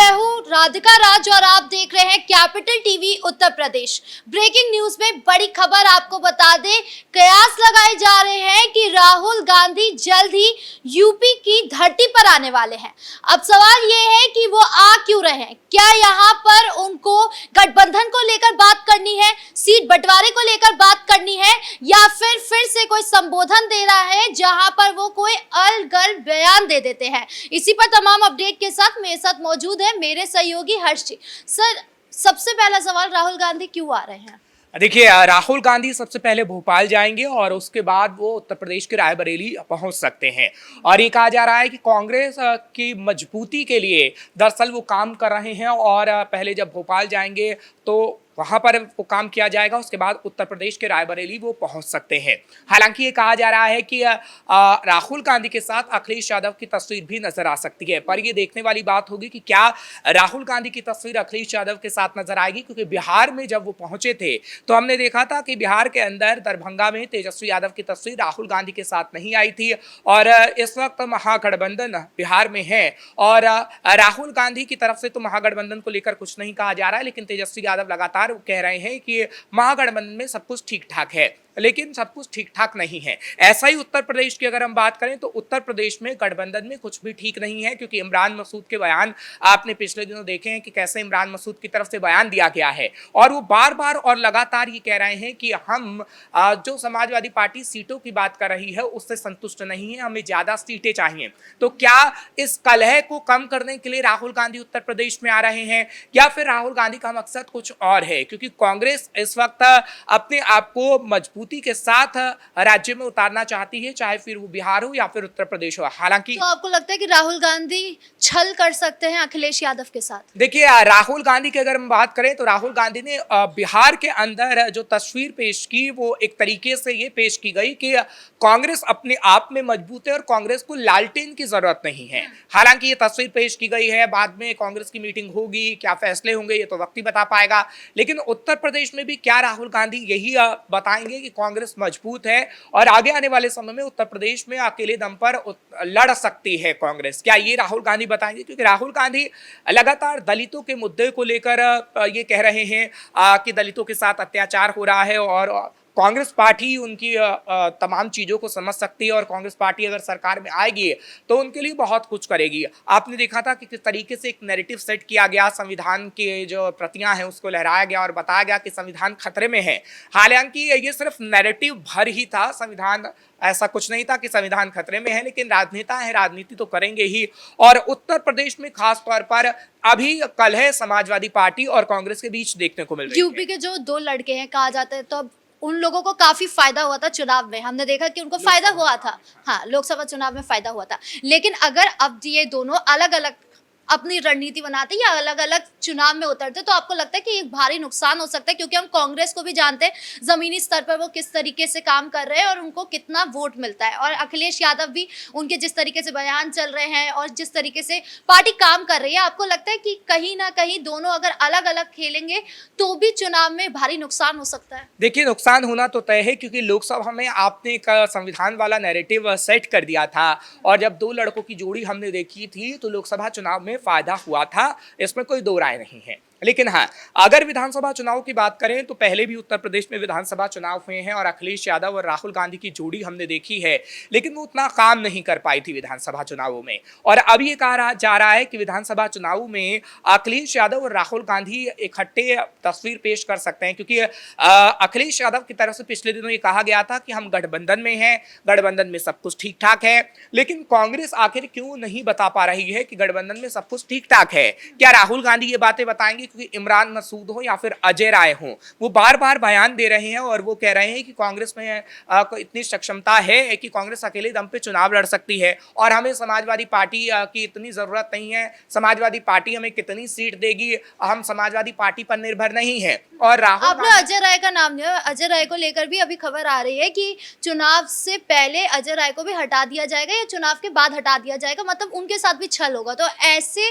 मैं हूँ राधिका राज और आप देख रहे हैं capital TV Uttar Pradesh. Breaking news में बड़ी खबर आपको बता दें, कयास लगाए जा रहे हैं कि राहुल गांधी जल्द ही यूपी की धरती पर आने वाले हैं। अब सवाल ये है कि वो आ क्यों रहे हैं? क्या यहाँ पर उनको गठबंधन को लेकर बात करनी है, सीट बंटवारे को लेकर बात करनी है, या फिर से कोई संबोधन दे रहा है जहां पर वो कोई अलग बयान दे देते हैं? इसी पर तमाम अपडेट के साथ मेरे साथ मौजूद है मेरे सहयोगी हर्ष जी। सर, सबसे पहला सवाल, राहुल गांधी क्यों आ रहे हैं? देखिए, राहुल गांधी सबसे पहले भोपाल जाएंगे और उसके बाद वो उत्तर प्रदेश के रायबरेली पहुंच सकते हैं। और ये कहा जा रहा है कि कांग्रेस की मजबूती के लिए दरअसल वो काम कर रहे हैं और पहले जब भोपाल जाएंगे तो वहां पर वो काम किया जाएगा, उसके बाद उत्तर प्रदेश के रायबरेली वो पहुंच सकते हैं। हालांकि ये कहा जा रहा है कि राहुल गांधी के साथ अखिलेश यादव की तस्वीर भी नजर आ सकती है, पर ये देखने वाली बात होगी कि क्या राहुल गांधी की तस्वीर अखिलेश यादव के साथ नजर आएगी, क्योंकि बिहार में जब वो पहुंचे थे तो हमने देखा था कि बिहार के अंदर दरभंगा में तेजस्वी यादव की तस्वीर राहुल गांधी के साथ नहीं आई थी। और इस वक्त महागठबंधन बिहार में है और राहुल गांधी की तरफ से तो महागठबंधन को लेकर कुछ नहीं कहा जा रहा है, लेकिन तेजस्वी यादव लगातार कह रहे हैं कि महागठबंधन में सब कुछ ठीक ठाक है, लेकिन सब कुछ ठीक ठाक नहीं है। ऐसा ही उत्तर प्रदेश की अगर हम बात करें तो उत्तर प्रदेश में गठबंधन में कुछ भी ठीक नहीं है, क्योंकि इमरान मसूद के बयान आपने पिछले दिनों देखे हैं कि कैसे इमरान मसूद की तरफ से बयान दिया गया है और वो बार बार और लगातार ये कह रहे हैं कि हम जो समाजवादी पार्टी सीटों की बात कर रही है उससे संतुष्ट नहीं है, हमें ज्यादा सीटें चाहिए। तो क्या इस कलह को कम करने के लिए राहुल गांधी उत्तर प्रदेश में आ रहे हैं, या फिर राहुल गांधी का मकसद कुछ और है? क्योंकि कांग्रेस इस वक्त अपने आप को मजबूती के साथ राज्य में उतारना चाहती है, चाहे फिर वो बिहार हो या फिर उत्तर प्रदेश हो। हालांकि तो आपको लगता है कि राहुल गांधी छल कर सकते हैं अखिलेश यादव के साथ? देखिए, राहुल गांधी की अगर हम बात करें तो राहुल गांधी ने बिहार के अंदर जो तस्वीर पेश की वो एक तरीके से ये पेश की गई कि कांग्रेस अपने आप में मजबूत है और कांग्रेस को लालटेन की जरूरत नहीं है। हालांकि ये तस्वीर पेश की गई है, बाद में कांग्रेस की मीटिंग होगी, क्या फैसले होंगे ये तो वक्त ही बता पाएगा। लेकिन उत्तर प्रदेश में भी क्या राहुल गांधी यही बताएंगे कि कांग्रेस मजबूत है और आगे आने वाले समय में उत्तर प्रदेश में अकेले दम पर लड़ सकती है कांग्रेस? क्या ये राहुल गांधी बताएंगे? क्योंकि राहुल गांधी लगातार दलितों के मुद्दे को लेकर ये कह रहे हैं कि दलितों के साथ अत्याचार हो रहा है और कांग्रेस पार्टी उनकी तमाम चीज़ों को समझ सकती है और कांग्रेस पार्टी अगर सरकार में आएगी तो उनके लिए बहुत कुछ करेगी। आपने देखा था कि किस तरीके से एक नैरेटिव सेट किया गया, संविधान के जो प्रतियां हैं उसको लहराया गया और बताया गया कि संविधान खतरे में है। हालांकि ये सिर्फ नैरेटिव भर ही था, संविधान ऐसा कुछ नहीं था कि संविधान खतरे में है, लेकिन राजनेता है, राजनीति तो करेंगे ही। और उत्तर प्रदेश में खास तौर पर अभी कलह समाजवादी पार्टी और कांग्रेस के बीच देखने को मिल रही है। यूपी के जो दो लड़के हैं, कहा जाता है तो अब उन लोगों को काफी फायदा हुआ था चुनाव में, हमने देखा कि उनको फायदा हुआ था। हाँ, लोकसभा चुनाव में फायदा हुआ था। लेकिन अगर अब ये दोनों अलग अलग अपनी रणनीति बनाते या अलग अलग चुनाव में उतरते तो आपको लगता है कि एक भारी नुकसान हो सकता है? क्योंकि हम कांग्रेस को भी जानते हैं जमीनी स्तर पर वो किस तरीके से काम कर रहे हैं और उनको कितना वोट मिलता है, और अखिलेश यादव भी उनके जिस तरीके से बयान चल रहे हैं और जिस तरीके से पार्टी काम कर रही है, आपको लगता है कि कहीं ना कहीं दोनों अगर अलग अलग खेलेंगे तो भी चुनाव में भारी नुकसान हो सकता है? देखिए, नुकसान होना तो तय है, क्योंकि लोकसभा में आपने एक संविधान वाला नैरेटिव सेट कर दिया था और जब दो लड़कों की जोड़ी हमने देखी थी तो लोकसभा चुनाव में फायदा हुआ था, इसमें कोई दो राय नहीं है। लेकिन हाँ, अगर विधानसभा चुनाव की बात करें तो पहले भी उत्तर प्रदेश में विधानसभा चुनाव हुए हैं और अखिलेश यादव और राहुल गांधी की जोड़ी हमने देखी है, लेकिन वो उतना काम नहीं कर पाई थी विधानसभा चुनावों में। और अब ये कहा जा रहा है कि विधानसभा चुनाव में अखिलेश यादव और राहुल गांधी इकट्ठे तस्वीर पेश कर सकते हैं, क्योंकि अखिलेश यादव की तरफ से पिछले दिनों ये कहा गया था कि हम गठबंधन में हैं, गठबंधन में सब कुछ ठीक ठाक है। लेकिन कांग्रेस आखिर क्यों नहीं बता पा रही है कि गठबंधन में सब कुछ ठीक ठाक है? क्या राहुल गांधी ये बातें बताएंगे? क्योंकि इमरान मसूद हो या फिर अजय राय हो, वो बार बार बयान दे रहे हैं और वो कह रहे हैं कि कांग्रेस में इतनी सक्षमता है कि कांग्रेस अकेले दम पे चुनाव लड़ सकती है और हमें समाजवादी पार्टी की इतनी जरूरत नहीं है, समाजवादी पार्टी हमें कितनी सीट देगी, हम समाजवादी पार्टी पर निर्भर नहीं है। और राहुल, आपने अजय राय का नाम लिया, अजय राय को लेकर भी अभी खबर आ रही है कि चुनाव से पहले अजय राय को भी हटा दिया जाएगा या चुनाव के बाद हटा दिया जाएगा, मतलब उनके साथ भी छल होगा। तो ऐसे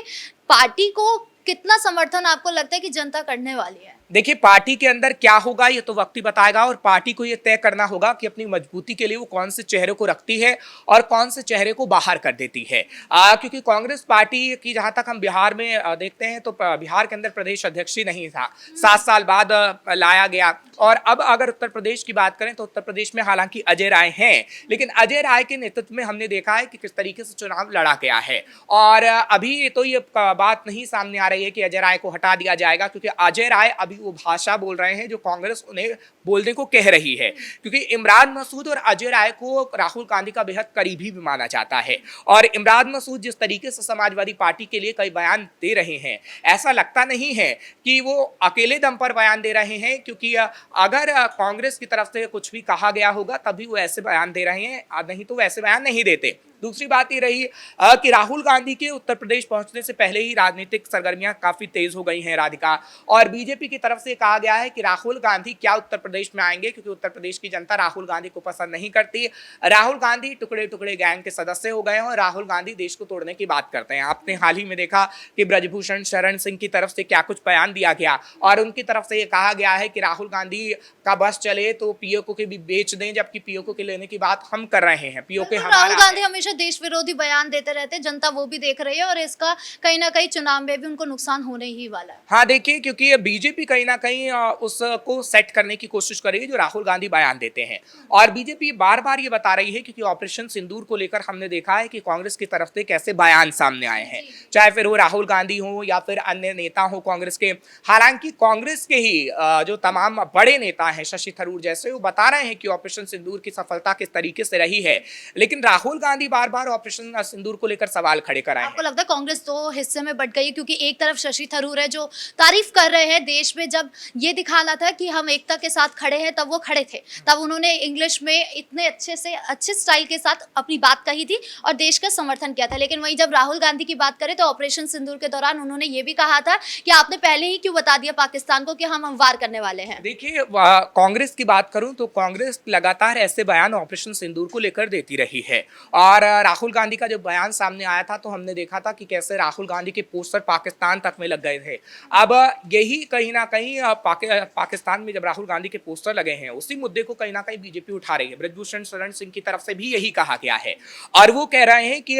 पार्टी को कितना समर्थन आपको लगता है कि जनता करने वाली है? देखिए, पार्टी के अंदर क्या होगा ये तो वक्त ही बताएगा, और पार्टी को ये तय करना होगा कि अपनी मजबूती के लिए वो कौन से चेहरे को रखती है और कौन से चेहरे को बाहर कर देती है। क्योंकि कांग्रेस पार्टी की जहां तक हम बिहार में देखते हैं तो बिहार के अंदर प्रदेश अध्यक्ष ही नहीं था, 7 साल बाद लाया गया। और अब अगर उत्तर प्रदेश की बात करें तो उत्तर प्रदेश में हालांकि अजय राय हैं, लेकिन अजय राय के नेतृत्व में हमने देखा है कि किस तरीके से चुनाव लड़ा गया है। और अभी तो ये बात नहीं सामने आ रही है कि अजय राय को हटा दिया जाएगा, क्योंकि अजय राय अभी वो भाषा बोल रहे हैं जो कांग्रेस उन्हें बोलने को कह रही है। क्योंकि इमरान मसूद और अजय राय को राहुल गांधी का बेहद करीबी भी माना जाता है, और इमरान मसूद जिस तरीके से समाजवादी पार्टी के लिए कई बयान दे रहे हैं, ऐसा लगता नहीं है कि वो अकेले दम पर बयान दे रहे हैं। क्योंकि अगर कांग्रेस की तरफ से कुछ भी कहा गया होगा तभी वो ऐसे बयान दे रहे हैं, नहीं तो वो ऐसे बयान नहीं देते। दूसरी बात ये रही कि राहुल गांधी के उत्तर प्रदेश पहुंचने से पहले ही राजनीतिक सरगर्मियां काफी तेज हो गई हैं राधिका, और बीजेपी की तरफ से कहा गया है कि राहुल गांधी क्या उत्तर प्रदेश में आएंगे, क्योंकि उत्तर प्रदेश की जनता राहुल गांधी को पसंद नहीं करती। राहुल गांधी टुकड़े टुकड़े गैंग के सदस्य हो गए हैं और राहुल गांधी देश को तोड़ने की बात करते हैं। आपने हाल ही में देखा कि ब्रजभूषण शरण सिंह की तरफ से क्या कुछ बयान दिया गया, और उनकी तरफ से ये कहा गया है कि राहुल गांधी का बस चले तो पीओके के भी बेच दें, जबकि पीओके के लेने की बात हम कर रहे हैं। पीओके राहुल गांधी हमेशा देश विरोधी बयान देते रहते हैं, जनता वो भी देख रही है और इसका कहीं ना कहीं चुनाव में भी उनको नुकसान होने ही वाला है। हाँ देखिए, क्योंकि बीजेपी कहीं ना कहीं उसको सेट करने की कोशिश कर रही है जो राहुल गांधी बयान देते हैं, और बीजेपी बार बार ये बता रही है, क्योंकि ऑपरेशन सिंदूर को लेकर हमने देखा है कि कांग्रेस की तरफ से कैसे बयान सामने आए हैं, चाहे फिर वो राहुल गांधी हो या फिर अन्य नेता हो कांग्रेस के। हालांकि कांग्रेस के ही जो तमाम बड़े नेता हैं, शशि थरूर जैसे, वो बता रहे हैं कि ऑपरेशन सिंदूर की सफलता किस तरीके से रही है, लेकिन राहुल गांधी बार बार ऑपरेशन सिंदूर को लेकर सवाल खड़े कराए हैं। आपको लगता है कांग्रेस दो हिस्से में बट गई है? क्योंकि एक तरफ शशि थरूर है जो तारीफ कर रहे हैं देश में, जब ये दिखाना था कि हम एकता के साथ खड़े हैं तब वो खड़े थे, तब उन्होंने इंग्लिश में इतने अच्छे स्टाइल के साथ अपनी बात कही थी और देश का समर्थन किया था। लेकिन वहीं जब राहुल गांधी की बात करें तो ऑपरेशन सिंदूर के दौरान उन्होंने ये भी कहा था कि आपने पहले ही क्यों बता दिया पाकिस्तान को कि हम वार करने वाले हैं। देखिए, कांग्रेस की बात करूं तो कांग्रेस लगातार ऐसे बयान ऑपरेशन सिंदूर को लेकर देती रही है, और राहुल गांधी का जब बयान सामने आया था तो हमने देखा था कि कैसे राहुल गांधी के पोस्टर पाकिस्तान तक में लग गए थे। अब यही कहीं ना कहीं पाकिस्तान में जब राहुल गांधी के पोस्टर लगे हैं, उसी मुद्दे को कहीं ना कहीं बीजेपी उठा रही है। ब्रजभूषण शरण सिंह की तरफ से भी यही कहा गया है, और वो कह रहे हैं कि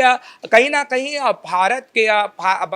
कहीं ना कहीं भारत के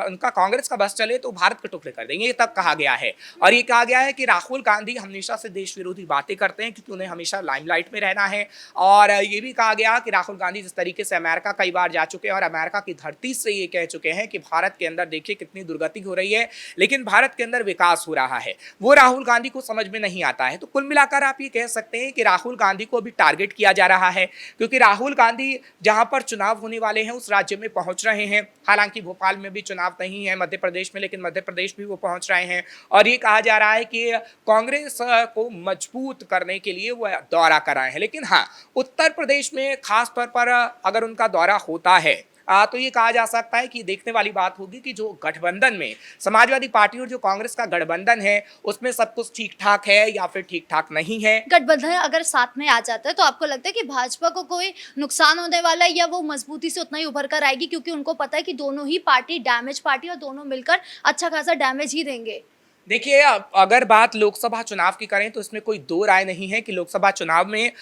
उनका कांग्रेस का बस चले तो भारत के टुकड़े कर देंगे, ये तक कहा गया है। और ये कहा गया है कि राहुल गांधी हमेशा से देश विरोधी बातें करते हैं क्योंकि उन्हें हमेशा लाइमलाइट में रहना है। और ये भी कहा गया कि राहुल गांधी जिस तरीके से अमेरिका कई बार जा चुके हैं और अमेरिका की धरती से ये कह चुके हैं कि भारत के अंदर देखिए कितनी दुर्गति हो रही है, लेकिन भारत के अंदर विकास हो रहा है, वो राहुल गांधी को समझ में नहीं आता है। तो कुल मिलाकर आप ये कह सकते हैं कि राहुल गांधी को अभी टारगेट किया जा रहा है, क्योंकि राहुल गांधी जहां पर चुनाव होने वाले हैं उस राज्य में पहुंच रहे हैं। हालांकि भोपाल में भी चुनाव नहीं है, मध्य प्रदेश में, लेकिन मध्य प्रदेश भी वो पहुंच रहे हैं। और ये कहा जा रहा है कि कांग्रेस को मजबूत करने के लिए वो दौरा कर रहे हैं। लेकिन हाँ, उत्तर प्रदेश में खास तौर पर अगर उनका दौरा होता है तो ये कहा जा सकता है कि देखने वाली बात होगी कि जो गठबंधन में समाजवादी पार्टी और जो कांग्रेस का गठबंधन है उसमें सब कुछ ठीक ठाक है या फिर ठीक ठाक नहीं है। गठबंधन अगर साथ में आ जाता है तो आपको लगता है कि भाजपा को कोई नुकसान होने वाला है, या वो मजबूती से उतना ही उभर कर आएगी? क्योंकि उनको पता है कि दोनों ही पार्टी डैमेज पार्टी और दोनों मिलकर अच्छा खासा डैमेज ही देंगे। देखिए, अगर बात लोकसभा चुनाव की करें तो इसमें कोई दो राय नहीं है कि लोकसभा चुनाव में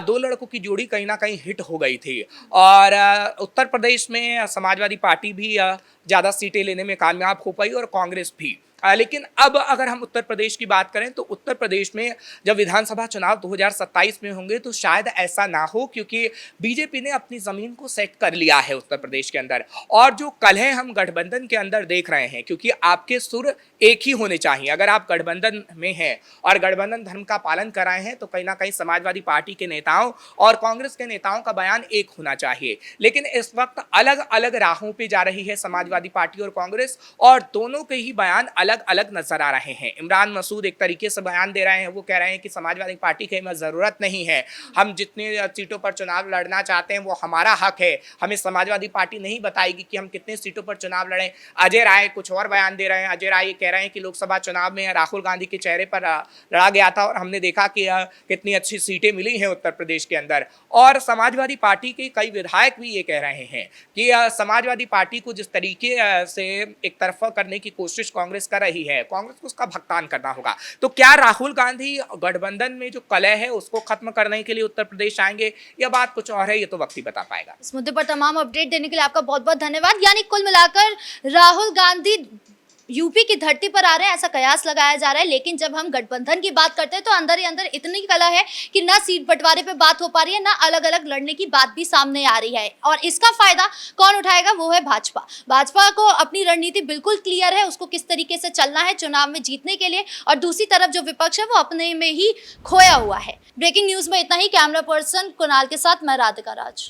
दो लड़कों की जोड़ी कहीं ना कहीं हिट हो गई थी, और उत्तर प्रदेश में समाजवादी पार्टी भी ज़्यादा सीटें लेने में कामयाब हो पाई और कांग्रेस भी। लेकिन अब अगर हम उत्तर प्रदेश की बात करें तो उत्तर प्रदेश में जब विधानसभा चुनाव 2027 में होंगे तो शायद ऐसा ना हो, क्योंकि बीजेपी ने अपनी ज़मीन को सेट कर लिया है उत्तर प्रदेश के अंदर। और जो कलह हम गठबंधन के अंदर देख रहे हैं, क्योंकि आपके सुर एक ही होने चाहिए। अगर आप गठबंधन में हैं और गठबंधन धर्म का पालन कर रहे हैं तो कहीं ना कहीं समाजवादी पार्टी के नेताओं और कांग्रेस के नेताओं का बयान एक होना चाहिए। लेकिन इस वक्त अलग अलग राहों पर जा रही है समाजवादी पार्टी और कांग्रेस, और दोनों के ही बयान अलग अलग नजर आ रहे हैं। इमरान मसूद एक तरीके से बयान दे रहे हैं, वो कह रहे हैं कि समाजवादी पार्टी की हमें जरूरत नहीं है, हम जितने सीटों पर चुनाव लड़ना चाहते हैं वो हमारा हक है, हमें समाजवादी पार्टी नहीं बताएगी कि हम कितने सीटों पर चुनाव लड़ें। अजय राय कुछ और बयान दे रहे हैं। अजय राय कह रहे हैं कि लोकसभा चुनाव में राहुल गांधी के चेहरे पर लड़ा गया था और हमने देखा कि कितनी अच्छी सीटें मिली हैं उत्तर प्रदेश के अंदर। और समाजवादी पार्टी के कई विधायक भी ये कह रहे हैं कि समाजवादी पार्टी को जिस तरीके से एक तरफा करने की कोशिश कांग्रेस कर रही है, कांग्रेस को उसका भुगतान करना होगा। तो क्या राहुल गांधी गठबंधन में जो कलह है उसको खत्म करने के लिए उत्तर प्रदेश आएंगे, या बात कुछ और है, ये तो वक्त ही बता पाएगा। इस मुद्दे पर तमाम अपडेट देने के लिए आपका बहुत बहुत धन्यवाद। यानी कुल मिलाकर राहुल गांधी यूपी की धरती पर आ रहे हैं, ऐसा कयास लगाया जा रहा है। लेकिन जब हम गठबंधन की बात करते हैं तो अंदर ही अंदर इतनी कला है कि ना सीट बंटवारे पे बात हो पा रही है, ना अलग अलग लड़ने की बात भी सामने आ रही है। और इसका फायदा कौन उठाएगा, वो है भाजपा। भाजपा को अपनी रणनीति बिल्कुल क्लियर है, उसको किस तरीके से चलना है चुनाव में जीतने के लिए, और दूसरी तरफ जो विपक्ष है वो अपने में ही खोया हुआ है। ब्रेकिंग न्यूज में इतना ही। कैमरा पर्सन कुणाल के साथ मैं राधिका राज।